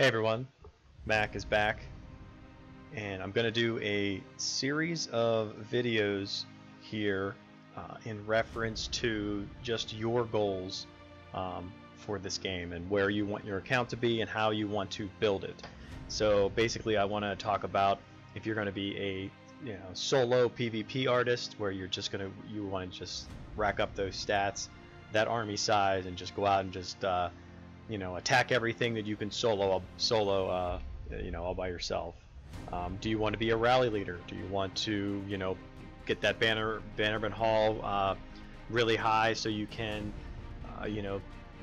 Hey everyone, Mac is back, and I'm going to do a series of videos here in reference to just your goals for this game and where you want your account to be and how you want to build it. So basically I want to talk about if you're going to be a solo PvP artist where you want to just rack up those stats, that army size, and just go out and just attack everything that you can solo all by yourself. Do you want to be a rally leader? Do you want to get that Bannerman Hall really high so you can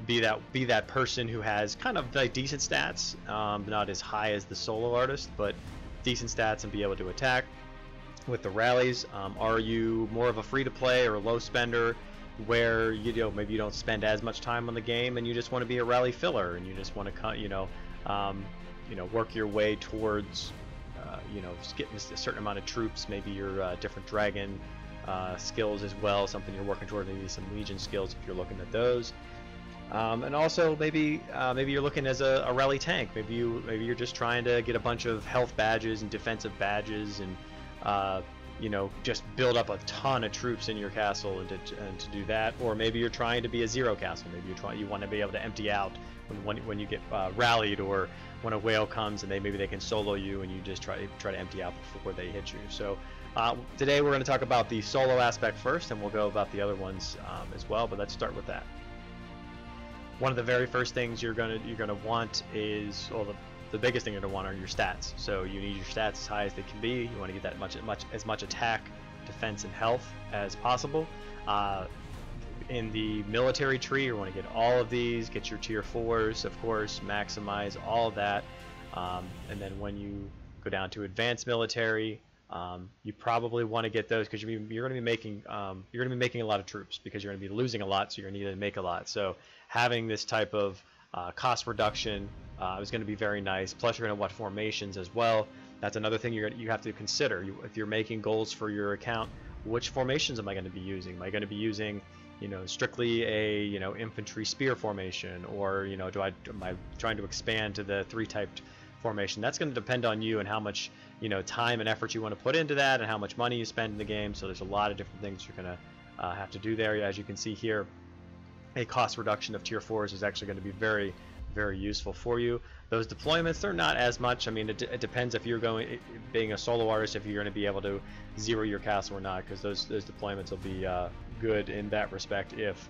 be that person who has kind of like decent stats, not as high as the solo artist, but decent stats, and be able to attack with the rallies? Are you more of a free-to-play or a low spender where maybe you don't spend as much time on the game and you just want to be a rally filler and you just want to work your way towards just getting a certain amount of troops, maybe your different dragon skills as well, something you're working toward, maybe some legion skills if you're looking at those. And also maybe you're looking as a rally tank. Maybe you're just trying to get a bunch of health badges and defensive badges and just build up a ton of troops in your castle and to do that. Or maybe you're trying to be a zero castle. Maybe you want to be able to empty out when you get rallied, or when a whale comes and maybe they can solo you and you just try to empty out before they hit you. So today we're going to talk about the solo aspect first, and we'll go about the other ones as well. But let's start with that. One of the very first things you're gonna want is, the biggest thing you're going to want are your stats. So you need your stats as high as they can be. You want to get that as much attack, defense, and health as possible. In the military tree, you want to get all of these, get your tier 4s, of course, maximize all of that. And then when you go down to advanced military, you probably want to get those because you're going to be making a lot of troops, because you're going to be losing a lot, so you're going to need to make a lot. So having this type of cost reduction is going to be very nice. Plus you're going to want formations as well. That's another thing you have to consider. If you're making goals for your account, which formations am I going to be using? Am I going to be using strictly a infantry spear formation, or am I trying to expand to the 3-typed formation? That's going to depend on you and how much time and effort you want to put into that, and how much money you spend in the game. So there's a lot of different things you're going to have to do there. As you can see here, a cost reduction of tier 4s is actually going to be very, very useful for you. Those deployments, they're not as much. I mean, it depends if you're being a solo artist, if you're going to be able to zero your castle or not, because those deployments will be good in that respect if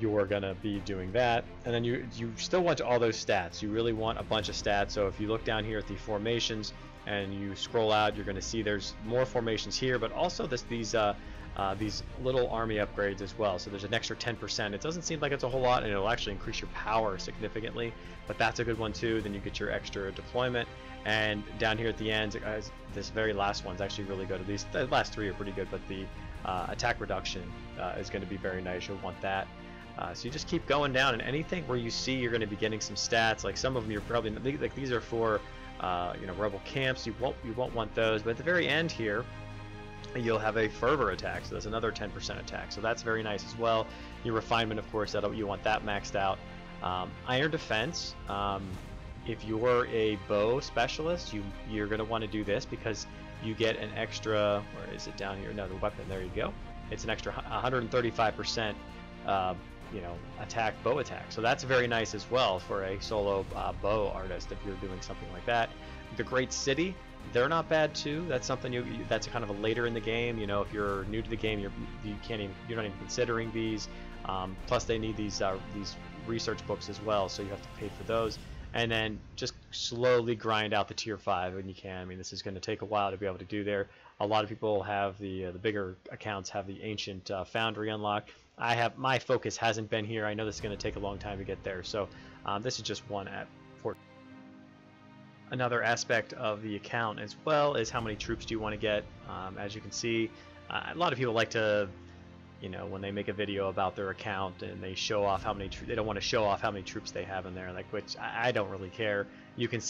you're going to be doing that. And then you still want all those stats. You really want a bunch of stats. So if you look down here at the formations and you scroll out, you're going to see there's more formations here, but also these little army upgrades as well. So there's an extra 10%. It doesn't seem like it's a whole lot, and it'll actually increase your power significantly, but that's a good one too. Then you get your extra deployment, and down here at the end, this very last one's actually really good. At least the last 3 are pretty good, but the attack reduction is going to be very nice. You'll want that. So you just keep going down, and anything where you see you're going to be getting some stats, like some of them you're probably like these are for rebel camps. You won't want those, but at the very end here, you'll have a fervor attack, so that's another 10% attack, so that's very nice as well. Your refinement, of course, you want that maxed out. Iron defense, if you're a bow specialist, you're going to want to do this, because you get an extra, where is it down here? No, the weapon, there you go. It's an extra 135% bow attack, so that's very nice as well for a solo bow artist if you're doing something like that. The Great City, they're not bad too. That's something that's kind of a later in the game. If you're new to the game, you're not even considering these. Plus they need these research books as well, so you have to pay for those. And then just slowly grind out the tier 5 when you can. I mean, this is going to take a while to be able to do there. A lot of people have the bigger accounts have the ancient foundry unlocked. My focus hasn't been here. I know this is going to take a long time to get there, so this is just one at 14. Another aspect of the account as well is how many troops do you want to get. As you can see, a lot of people like to, when they make a video about their account and they show off how many they don't want to show off how many troops they have in there, which I don't really care. You can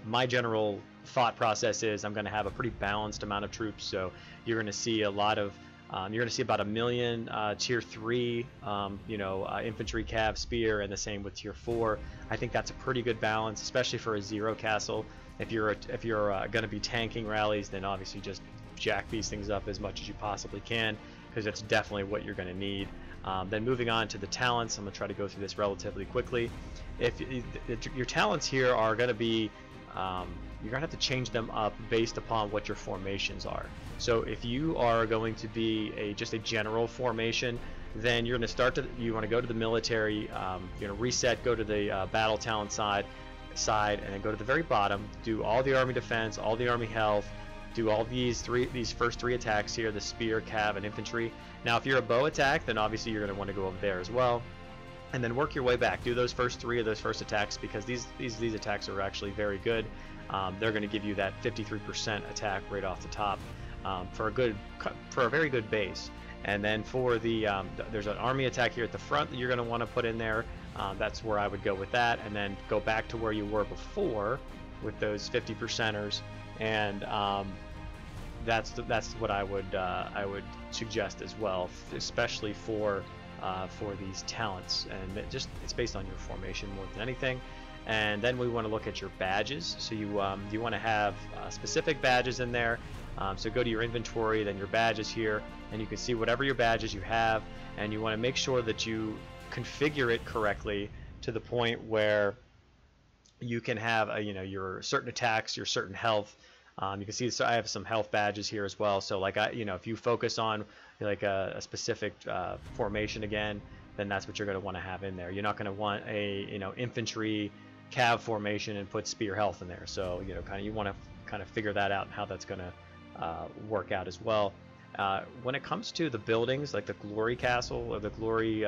my general thought process is I'm going to have a pretty balanced amount of troops, so you're going to see a lot of You're going to see about 1 million tier 3, infantry, cav, spear, and the same with tier 4. I think that's a pretty good balance, especially for a 0 castle. If you're going to be tanking rallies, then obviously just jack these things up as much as you possibly can, because that's definitely what you're going to need. Then moving on to the talents, I'm going to try to go through this relatively quickly. Your talents here are going to be, you're going to have to change them up based upon what your formations are. So if you are going to be just a general formation, then you're going to you want to go to the military, you're going to reset, go to the battle talent side, and then go to the very bottom, do all the army defense, all the army health, do all these first 3 attacks here, the spear, cav, and infantry. Now if you're a bow attack, then obviously you're going to want to go over there as well, and then work your way back. Do those first 3 of those first attacks, because these attacks are actually very good. They're going to give you that 53% attack right off the top, for a very good base. And then for the there's an army attack here at the front that you're going to want to put in there. That's where I would go with that, and then go back to where you were before with those 50%ers, and that's what I would suggest as well, especially for these talents. And it's based on your formation more than anything. And then we want to look at your badges. So you want to have specific badges in there. So go to your inventory, then your badges here, and you can see whatever your badges you have, and you want to make sure that you configure it correctly to the point where you can have your certain attacks, your certain health. You can see, so I have some health badges here as well. So like if you focus on like a specific formation again, then that's what you're going to want to have in there. You're not going to want a infantry cav formation and put spear health in there. So you want to kind of figure that out and how that's going to work out as well. When it comes to the buildings, like the glory castle or the glory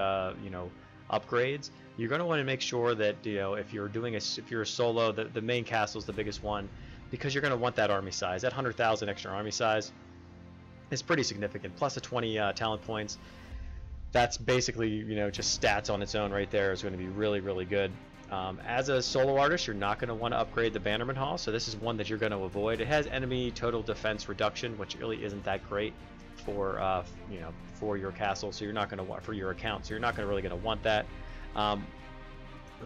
upgrades, you're going to want to make sure that if you're a solo, the main castle is the biggest one, because you're going to want that army size. That 100,000 extra army size is pretty significant, plus a 20 talent points. That's basically just stats on its own right there is going to be really, really good. As a solo artist, you're not going to want to upgrade the Bannerman Hall, so this is one that you're going to avoid. It has enemy total defense reduction, which really isn't that great for for your castle, so you're not going to want, for your account, so you're not really going to want that.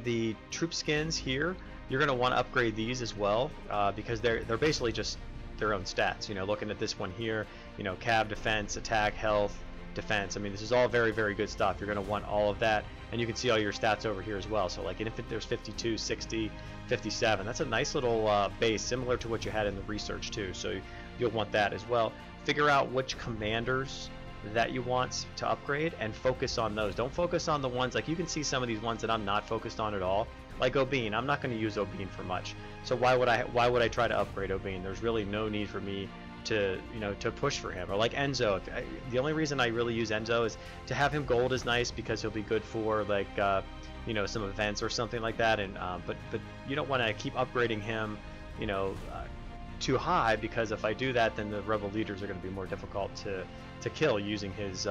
The troop skins here, you're going to want to upgrade these as well, because they're basically just their own stats. Looking at this one here, cav defense, attack, health, defense. I mean, this is all very, very good stuff. You're going to want all of that, and you can see all your stats over here as well. So like there's 52, 60, 57. That's a nice little base, similar to what you had in the research too. So you'll want that as well. Figure out which commanders that you want to upgrade and focus on those. Don't focus on the ones, like you can see some of these ones that I'm not focused on at all. Like Obene, I'm not going to use Obene for much. So why would I try to upgrade Obene? There's really no need for me to push for him. Or like Enzo, the only reason I really use Enzo is to have him gold is nice, because he'll be good for like some events or something like that. And but you don't want to keep upgrading him too high, because if I do that, then the rebel leaders are going to be more difficult to kill using his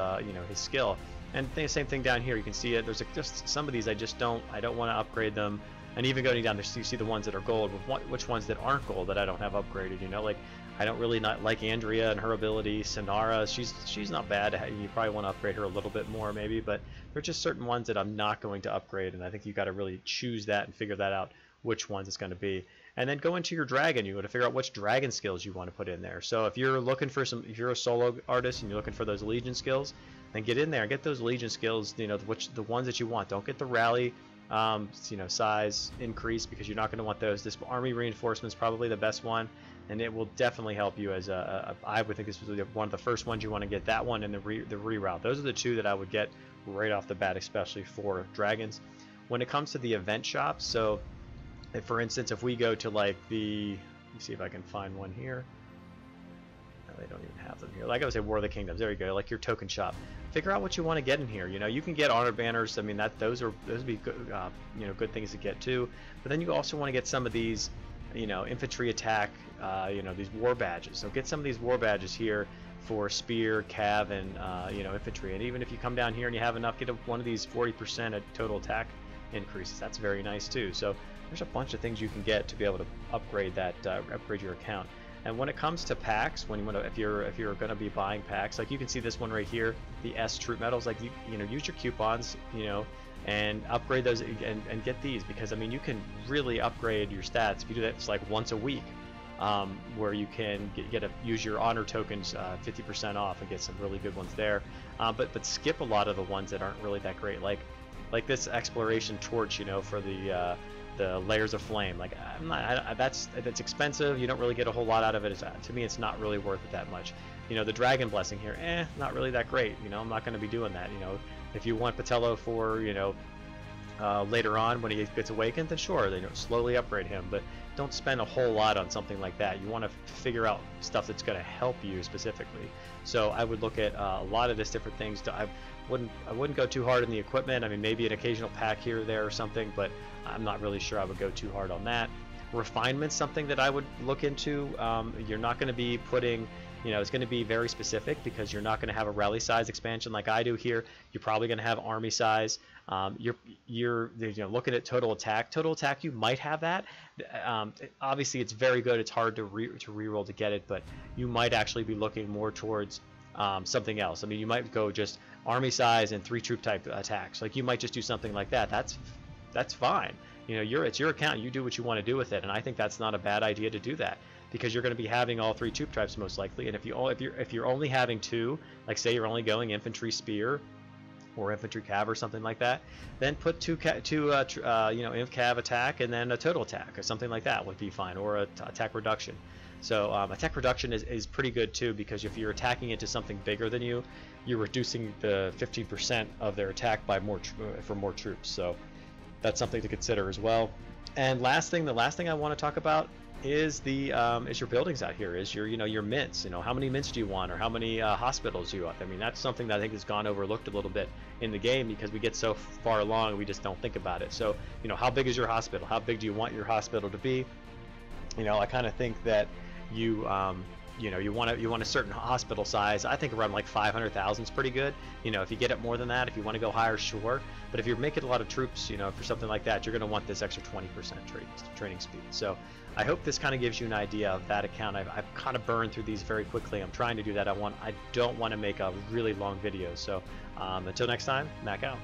his skill. And the same thing down here, you can see it. There's just some of these I don't want to upgrade them. And even going down there, so you see the ones that are gold, which ones that aren't gold that I don't have upgraded. Like I don't really not like Andrea and her ability. Sinara, she's not bad. You probably want to upgrade her a little bit more maybe, but there's just certain ones that I'm not going to upgrade, and I think you got to really choose that and figure that out, which ones it's going to be. And then go into your dragon. You got to figure out which dragon skills you want to put in there. So if you're looking for if you're a solo artist and you're looking for those legion skills, then get in there and get those legion skills. The ones that you want. Don't get the rally size increase, because you're not going to want those. This army reinforcement is probably the best one, and it will definitely help you as I would think this was one of the first ones you want to get. That one and the reroute. Those are the two that I would get right off the bat, especially for dragons. When it comes to the event shop, so if, for instance, if we go to like let me see if I can find one here. No, they don't even have them here. Like I would say, War of the Kingdoms. There you go. Like your token shop. Figure out what you want to get in here. You can get honor banners. I mean, those would be good, good things to get too. But then you also want to get some of these, infantry attack, these war badges. So get some of these war badges here for spear, cav, and infantry. And even if you come down here and you have enough, get one of these 40% at total attack increases. That's very nice too. So there's a bunch of things you can get to be able to upgrade that, upgrade your account. And when it comes to packs, when you want to, if you're going to be buying packs, like you can see this one right here, the S troop medals, like you know, use your coupons, you know, and upgrade those and get these, because I mean you can really upgrade your stats if you do that. It's like once a week, where you can use your honor tokens 50% off and get some really good ones there. But skip a lot of the ones that aren't really that great, like this exploration torch, you know, for the layers of flame. Like that's expensive. You don't really get a whole lot out of it. To me, it's not really worth it that much. You know, the dragon blessing here, not really that great. You know, I'm not going to be doing that. You know, if you want Patello for, you know, later on when he gets awakened, then sure, you know, slowly upgrade him, but don't spend a whole lot on something like that. You want to figure out stuff that's going to help you specifically. So I would look at a lot of this different things. I wouldn't go too hard in the equipment. I mean, maybe an occasional pack here or there or something, but I'm not really sure I would go too hard on that. Refinement's something that I would look into. You're not going to be putting, you know, it's going to be very specific, because you're not going to have a rally size expansion like I do here. You're probably going to have army size. You're you know, looking at total attack. Total attack, you might have that. Obviously, it's very good. It's hard to reroll to get it, but you might actually be looking more towards something else. I mean, you might go just army size and 3 troop type attacks. Like you might just do something like that. That's fine. You know, it's your account. You do what you want to do with it, and I think that's not a bad idea to do that, because you're going to be having all 3 troop types most likely. And if you're only having 2, like say you're only going infantry spear or infantry cav or something like that, then put two you know, inf cav attack and then a total attack or something like that would be fine, or a attack reduction. So attack reduction is pretty good too, because if you're attacking into something bigger than you, you're reducing the 15% of their attack by for more troops. So that's something to consider as well. And the last thing I want to talk about is your buildings out here, is your mints. You know, how many mints do you want, or how many hospitals do you want? I mean, that's something that I think has gone overlooked a little bit in the game, because we get so far along and we just don't think about it. So, you know, how big is your hospital? How big do you want your hospital to be? You know, I kind of think that you know, you want a certain hospital size. I think around like 500,000 is pretty good. You know, if you get it more than that, if you want to go higher, sure. But if you're making a lot of troops, you know, for something like that, you're going to want this extra 20% training speed. So I hope this kind of gives you an idea of that account. I've kind of burned through these very quickly. I'm trying to do that. I don't want to make a really long video. So until next time, Mac out.